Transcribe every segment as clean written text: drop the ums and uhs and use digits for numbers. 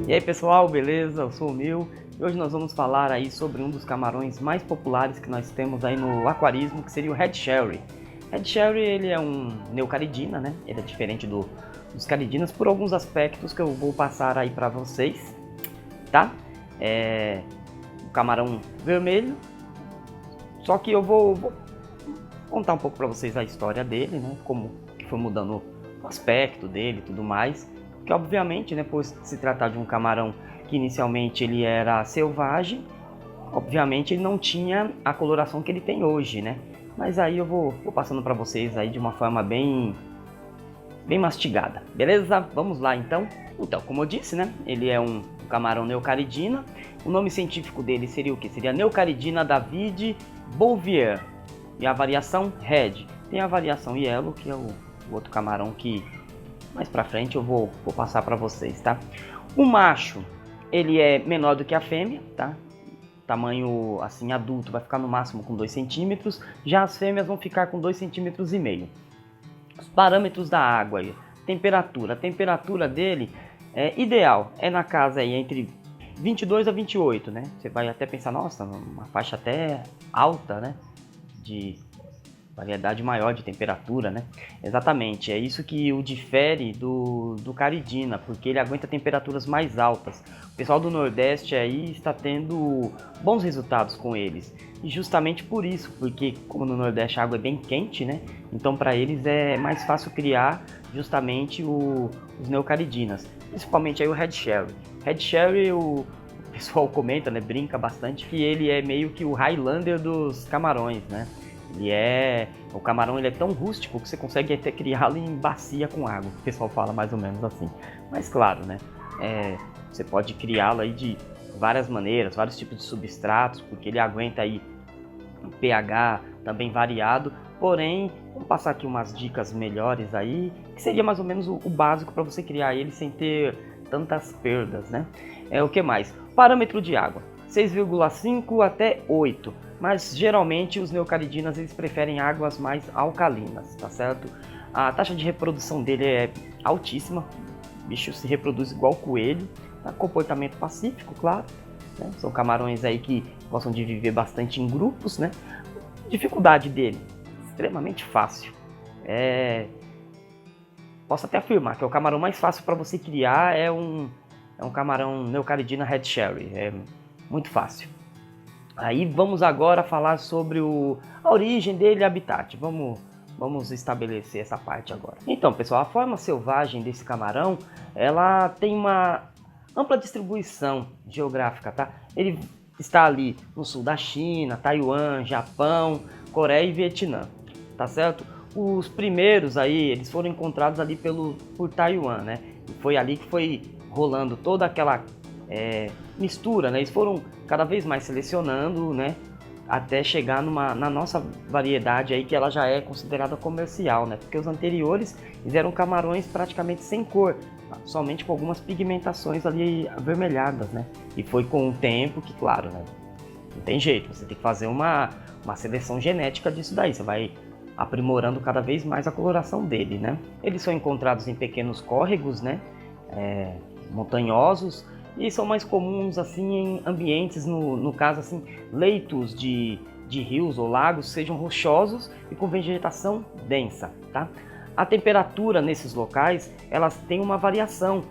E aí pessoal, beleza? Eu sou o Mil e hoje nós vamos falar aí sobre um dos camarões mais populares que nós temos aí no aquarismo, que seria o Red Sherry. Red Sherry ele é um neocaridina, né? Ele é diferente dos caridinas por alguns aspectos que eu vou passar aí para vocês, tá? É o camarão vermelho, só que eu vou contar um pouco para vocês a história dele, né? Como que foi mudando o aspecto dele e tudo mais. Que obviamente, né, por se tratar de um camarão que inicialmente ele era selvagem, obviamente ele não tinha a coloração que ele tem hoje, né? Mas aí eu vou passando para vocês aí de uma forma bem mastigada, beleza? Vamos lá então. Então, como eu disse, né, ele é um camarão neocaridina. O nome científico dele seria o que? Seria Neocaridina David Bouvier. E a variação Red. Tem a variação Yellow, que é o outro camarão que mais pra frente eu vou passar para vocês, tá? O macho, ele é menor do que a fêmea, tá? Tamanho, assim, adulto vai ficar no máximo com 2 centímetros. Já as fêmeas vão ficar com 2,5 centímetros. Os parâmetros da água aí. Temperatura. A temperatura dele é ideal. É na casa aí entre 22 a 28, né? Você vai até pensar, nossa, uma faixa até alta, né? De variedade maior de temperatura, né? Exatamente, é isso que o difere do caridina, porque ele aguenta temperaturas mais altas. O pessoal do Nordeste aí está tendo bons resultados com eles. E justamente por isso, porque como no Nordeste a água é bem quente, né? Então para eles é mais fácil criar justamente os neocaridinas, principalmente aí o Red Sherry. Red Sherry, o pessoal comenta, né? Brinca bastante que ele é meio que o Highlander dos camarões, né? O camarão ele é tão rústico que você consegue até criá-lo em bacia com água. O pessoal fala mais ou menos assim. Mas claro, né? Você pode criá-lo aí de várias maneiras, vários tipos de substratos, porque ele aguenta aí um pH também variado. Porém, vamos passar aqui umas dicas melhores aí, que seria mais ou menos o básico para você criar ele sem ter tantas perdas, né? O que mais? Parâmetro de água, 6,5 até 8. Mas geralmente os neocaridinas eles preferem águas mais alcalinas, tá certo? A taxa de reprodução dele é altíssima, o bicho se reproduz igual coelho, tá? Comportamento pacífico, claro, né? São camarões aí que gostam de viver bastante em grupos, né? Dificuldade dele, extremamente fácil. Posso até afirmar que é o camarão mais fácil para você criar, é um camarão neocaridina Red Sherry, é muito fácil. Aí vamos agora falar sobre a origem dele e habitat. Vamos estabelecer essa parte agora. Então, pessoal, a forma selvagem desse camarão, ela tem uma ampla distribuição geográfica, tá? Ele está ali no sul da China, Taiwan, Japão, Coreia e Vietnã, tá certo? Os primeiros aí, eles foram encontrados ali por Taiwan, né? E foi ali que foi rolando toda aquela mistura, né? Eles foram cada vez mais selecionando, né? Até chegar na nossa variedade aí, que ela já é considerada comercial, né? Porque os anteriores eles eram camarões praticamente sem cor, somente com algumas pigmentações ali avermelhadas, né? E foi com o tempo que, claro, né? Não tem jeito, você tem que fazer uma seleção genética disso daí, você vai aprimorando cada vez mais a coloração dele, né? Eles são encontrados em pequenos córregos, né? Montanhosos, e são mais comuns assim em ambientes, no caso assim, leitos de rios ou lagos, sejam rochosos e com vegetação densa, tá? A temperatura nesses locais, elas têm uma variação,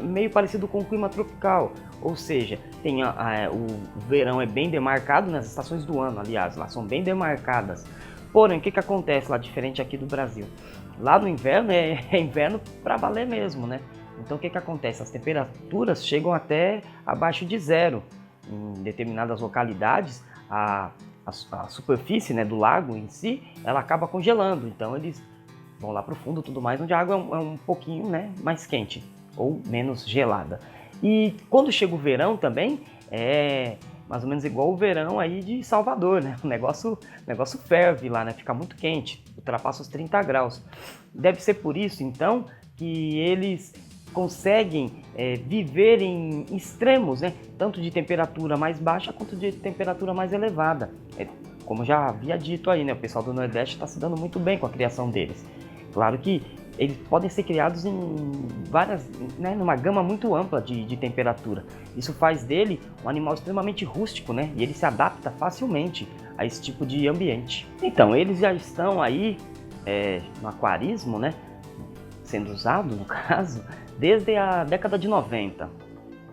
meio parecido com o clima tropical, ou seja, tem o verão é bem demarcado, nas estações do ano, aliás, lá são bem demarcadas. Porém, o que acontece lá diferente aqui do Brasil? Lá no inverno é inverno para valer mesmo, né? Então o que acontece? As temperaturas chegam até abaixo de zero. Em determinadas localidades, a superfície, né, do lago em si, ela acaba congelando. Então eles vão lá para o fundo, tudo mais, onde a água é um pouquinho, né, mais quente ou menos gelada. E quando chega o verão também, é mais ou menos igual o verão aí de Salvador, né? O negócio ferve lá, né? Fica muito quente, ultrapassa os 30 graus. Deve ser por isso, então, que eles conseguem viver em extremos, né? Tanto de temperatura mais baixa quanto de temperatura mais elevada. Como já havia dito aí, né? O pessoal do Nordeste está se dando muito bem com a criação deles. Claro que eles podem ser criados em várias, né, numa gama muito ampla de temperatura. Isso faz dele um animal extremamente rústico, né? E ele se adapta facilmente a esse tipo de ambiente. Então, eles já estão aí no aquarismo, né? Sendo usado, no caso, desde a década de 90.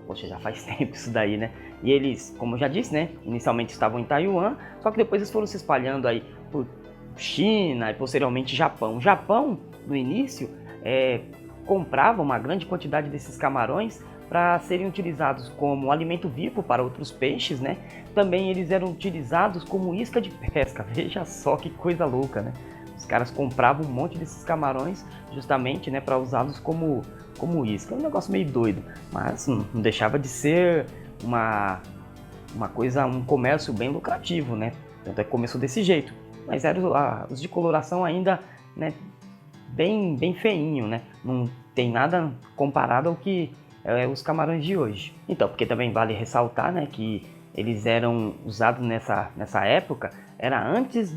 Poxa, já faz tempo isso daí, né? E eles, como eu já disse, né? Inicialmente estavam em Taiwan, só que depois eles foram se espalhando aí por China e posteriormente Japão. O Japão, no início, comprava uma grande quantidade desses camarões para serem utilizados como alimento vivo para outros peixes, né? Também eles eram utilizados como isca de pesca. Veja só que coisa louca, né? Os caras compravam um monte desses camarões justamente, né, para usá-los como isca. É um negócio meio doido, mas não deixava de ser uma coisa, um comércio bem lucrativo, né? Tanto é que começou desse jeito. Mas eram os de coloração ainda, né, bem feinho, né? Não tem nada comparado ao que os camarões de hoje. Então, porque também vale ressaltar, né, que eles eram usados nessa época, era antes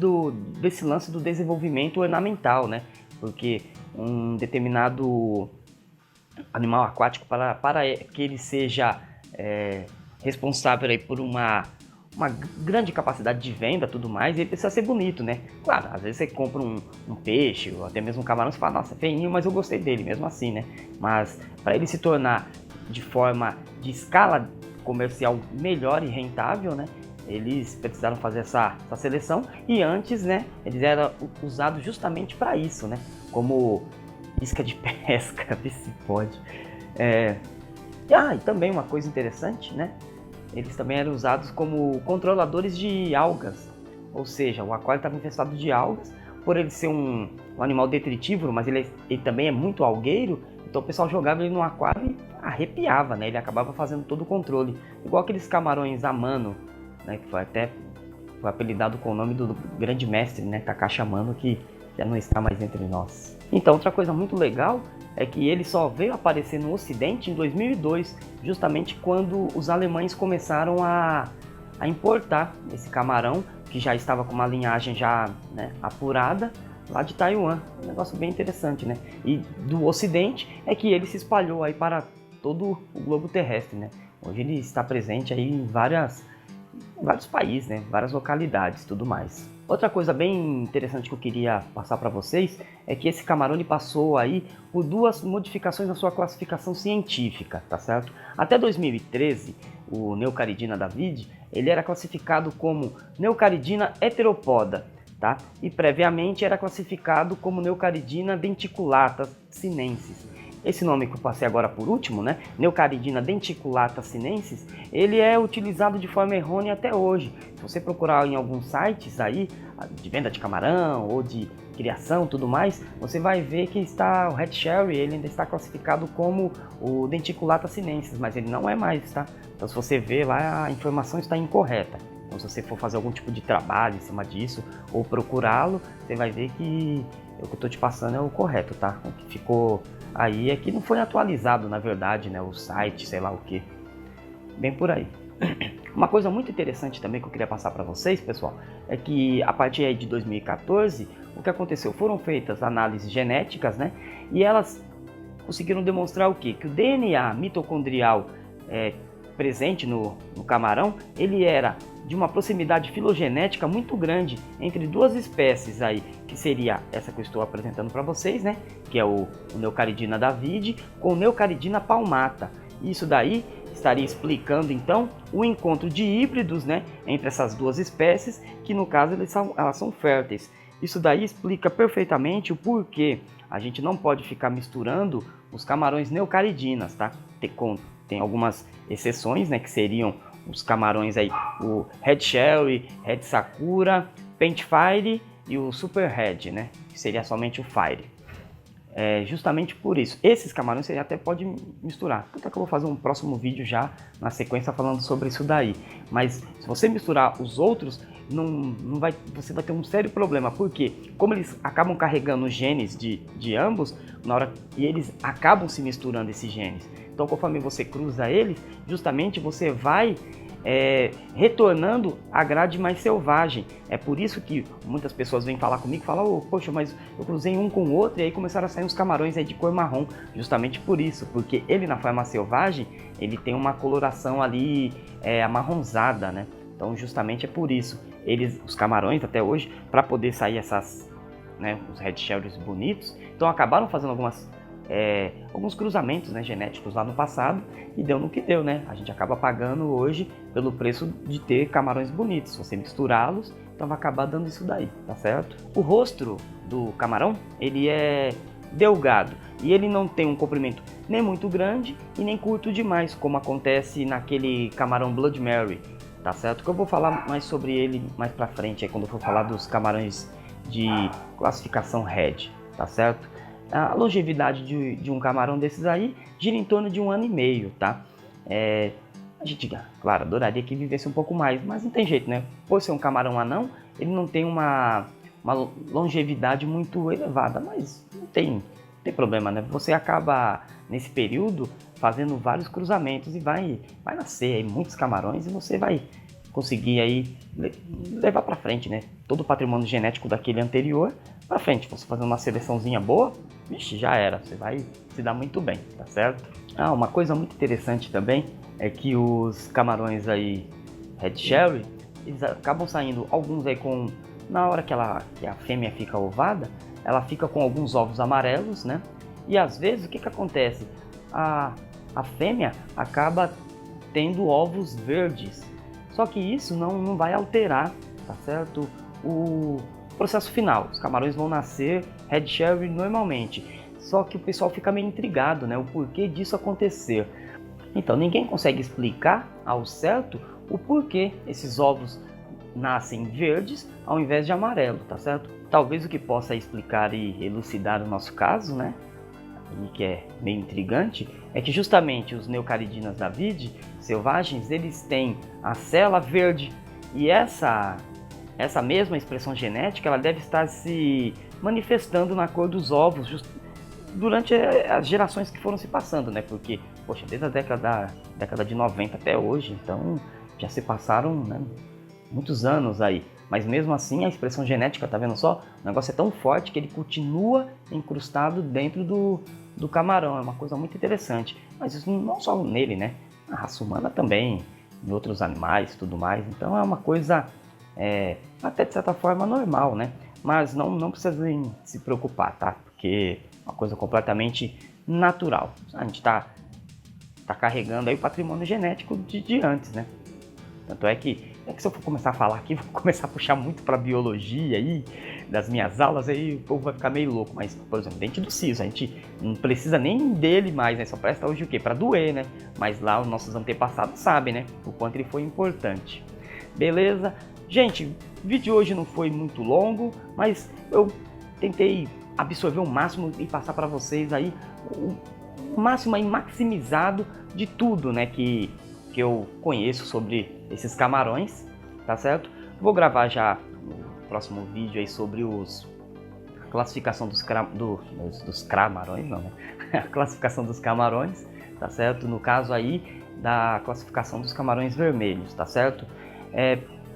desse lance do desenvolvimento ornamental, né? Porque um determinado animal aquático, para que ele seja responsável aí por uma grande capacidade de venda e tudo mais, ele precisa ser bonito, né? Claro, às vezes você compra um peixe ou até mesmo um camarão, você fala, nossa, é feinho, mas eu gostei dele mesmo assim, né? Mas para ele se tornar de forma de escala comercial melhor e rentável, né? Eles precisaram fazer essa seleção e antes, né, eles eram usados justamente para isso, né? Como isca de pesca, vê se pode. E também uma coisa interessante, né? Eles também eram usados como controladores de algas, ou seja, o aquário estava infestado de algas, por ele ser um animal detritívoro, mas ele também é muito algueiro, então o pessoal jogava ele no aquário e arrepiava, né? Ele acabava fazendo todo o controle, igual aqueles camarões Amano, né? Que foi apelidado com o nome do grande mestre, né? Takashi Amano, que já não está mais entre nós. Então, outra coisa muito legal é que ele só veio aparecer no Ocidente em 2002, justamente quando os alemães começaram a importar esse camarão, que já estava com uma linhagem já, né, apurada, lá de Taiwan. Um negócio bem interessante, né? E do Ocidente é que ele se espalhou aí para todo o globo terrestre, né? Hoje ele está presente aí em vários países, né? Várias localidades e tudo mais. Outra coisa bem interessante que eu queria passar para vocês é que esse camarão ele passou aí por duas modificações na sua classificação científica, tá certo? Até 2013, o Neocaridina davidi, ele era classificado como Neocaridina heteropoda, tá? E previamente era classificado como Neocaridina denticulata sinensis. Esse nome que eu passei agora por último, né, Neocaridina denticulata sinensis, ele é utilizado de forma errônea até hoje. Se você procurar em alguns sites aí, de venda de camarão ou de criação e tudo mais, você vai ver que o Red Sherry ele ainda está classificado como o denticulata sinensis, mas ele não é mais, tá? Então se você ver lá, a informação está incorreta. Então se você for fazer algum tipo de trabalho em cima disso ou procurá-lo, você vai ver que o que eu estou te passando é o correto, tá? O que ficou aí é que não foi atualizado, na verdade, né? O site, sei lá o que. Bem por aí. Uma coisa muito interessante também que eu queria passar para vocês, pessoal, é que a partir aí de 2014, o que aconteceu? Foram feitas análises genéticas, né? E elas conseguiram demonstrar o quê? Que o DNA mitocondrial presente no camarão, ele era de uma proximidade filogenética muito grande entre duas espécies aí, que seria essa que eu estou apresentando para vocês, né? Que é o Neocaridina davidi com o Neocaridina palmata. Isso daí estaria explicando então o encontro de híbridos, né, entre essas duas espécies, que no caso elas são férteis. Isso daí explica perfeitamente o porquê a gente não pode ficar misturando os camarões neocaridinas, tá? Tem algumas exceções, né, que seriam os camarões aí, o Red Sherry, Red Sakura, Paint Fire e o Super Red, né, que seria somente o Fire. Justamente por isso, esses camarões você até pode misturar. Tanto é que eu vou fazer um próximo vídeo já na sequência falando sobre isso daí. Mas se você misturar os outros, você vai ter um sério problema. Porque como eles acabam carregando os genes de ambos, e eles acabam se misturando esses genes. Então conforme você cruza eles, justamente você vai retornando à grade mais selvagem. É por isso que muitas pessoas vêm falar comigo e falam: oh, poxa, mas eu cruzei um com o outro e aí começaram a sair uns camarões aí de cor marrom. Justamente por isso, porque ele na forma selvagem, ele tem uma coloração ali amarronzada, né? Então justamente é por isso. Os camarões até hoje, para poder sair os red shells bonitos, então acabaram fazendo alguns cruzamentos, né, genéticos lá no passado e deu no que deu, né? A gente acaba pagando hoje pelo preço de ter camarões bonitos. Se você misturá-los, então vai acabar dando isso daí, tá certo? O rosto do camarão, ele é delgado e ele não tem um comprimento nem muito grande e nem curto demais, como acontece naquele camarão Blood Mary, tá certo? Que eu vou falar mais sobre ele mais pra frente, quando eu for falar dos camarões de classificação Red, tá certo? A longevidade de um camarão desses aí gira em torno de 1 ano e meio, tá? A gente, claro, adoraria que vivesse um pouco mais, mas não tem jeito, né? Por ser um camarão anão, ele não tem uma longevidade muito elevada, mas não tem problema, né? Você acaba, nesse período, fazendo vários cruzamentos e vai nascer aí muitos camarões e você vai conseguir aí levar para frente, né? Todo o patrimônio genético daquele anterior para frente. Você fazendo uma seleçãozinha boa, vixe, já era. Você vai se dar muito bem, tá certo? Uma coisa muito interessante também é que os camarões aí Red Sherry, eles acabam saindo alguns aí na hora que a fêmea fica ovada, ela fica com alguns ovos amarelos, né? E às vezes o que acontece? A fêmea acaba tendo ovos verdes. Só que isso não vai alterar, tá certo? O processo final. Os camarões vão nascer Red Sherry normalmente. Só que o pessoal fica meio intrigado, né? O porquê disso acontecer. Então, ninguém consegue explicar ao certo o porquê esses ovos nascem verdes ao invés de amarelo, tá certo? Talvez o que possa explicar e elucidar o nosso caso, né? E que é meio intrigante, é que justamente os Neocaridinas da vide selvagens, eles têm a cela verde e essa mesma expressão genética, ela deve estar se manifestando na cor dos ovos durante as gerações que foram se passando, né? Porque, poxa, desde a década de 90 até hoje, então já se passaram, né, muitos anos aí. Mas mesmo assim, a expressão genética, tá vendo só? O negócio é tão forte que ele continua incrustado dentro do camarão. É uma coisa muito interessante. Mas isso não só nele, né? A raça humana também, em outros animais e tudo mais. Então é uma coisa até de certa forma normal, né? Mas não precisem se preocupar, tá? Porque é uma coisa completamente natural. A gente tá carregando aí o patrimônio genético de antes, né? Tanto é que se eu for começar a falar aqui, vou começar a puxar muito para biologia aí, das minhas aulas, aí o povo vai ficar meio louco. Mas, por exemplo, dente do siso, a gente não precisa nem dele mais, né? Só presta hoje o quê? Para doer, né? Mas lá os nossos antepassados sabem, né? O quanto ele foi importante. Beleza? Gente, o vídeo de hoje não foi muito longo, mas eu tentei absorver o máximo e passar para vocês aí o máximo aí maximizado de tudo, né? Que eu conheço sobre esses camarões, tá certo? Vou gravar já no próximo vídeo aí sobre a classificação dos camarões, não, né? A classificação dos camarões, tá certo? No caso aí da classificação dos camarões vermelhos, tá certo?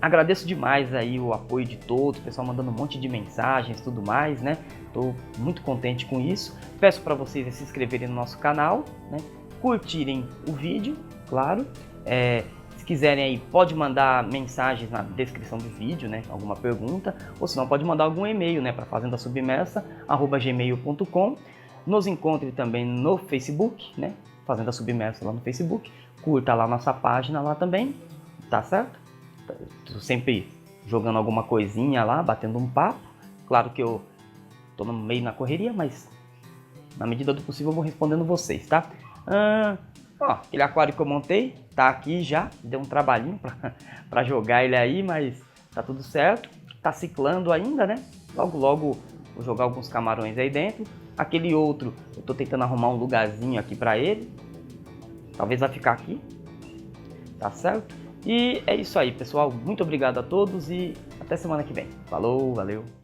Agradeço demais aí o apoio de todos, o pessoal mandando um monte de mensagens e tudo mais, né? Tô muito contente com isso. Peço para vocês se inscreverem no nosso canal, né? Curtirem o vídeo, claro. Se quiserem aí, pode mandar mensagens na descrição do vídeo, né? Alguma pergunta, ou se não, pode mandar algum e-mail, né? Para fazendasubmersa@gmail.com. Nos encontre também no Facebook, né? Fazenda Submersa lá no Facebook. Curta lá nossa página lá também, tá certo? Tô sempre jogando alguma coisinha lá, batendo um papo. Claro que eu tô meio na correria, mas na medida do possível eu vou respondendo vocês, tá? Aquele aquário que eu montei tá aqui já, deu um trabalhinho para jogar ele aí, mas tá tudo certo. Tá ciclando ainda, né? Logo logo vou jogar alguns camarões aí dentro. Aquele outro, eu tô tentando arrumar um lugarzinho aqui para ele. Talvez vai ficar aqui, tá certo? E é isso aí, pessoal. Muito obrigado a todos e até semana que vem. Falou, valeu!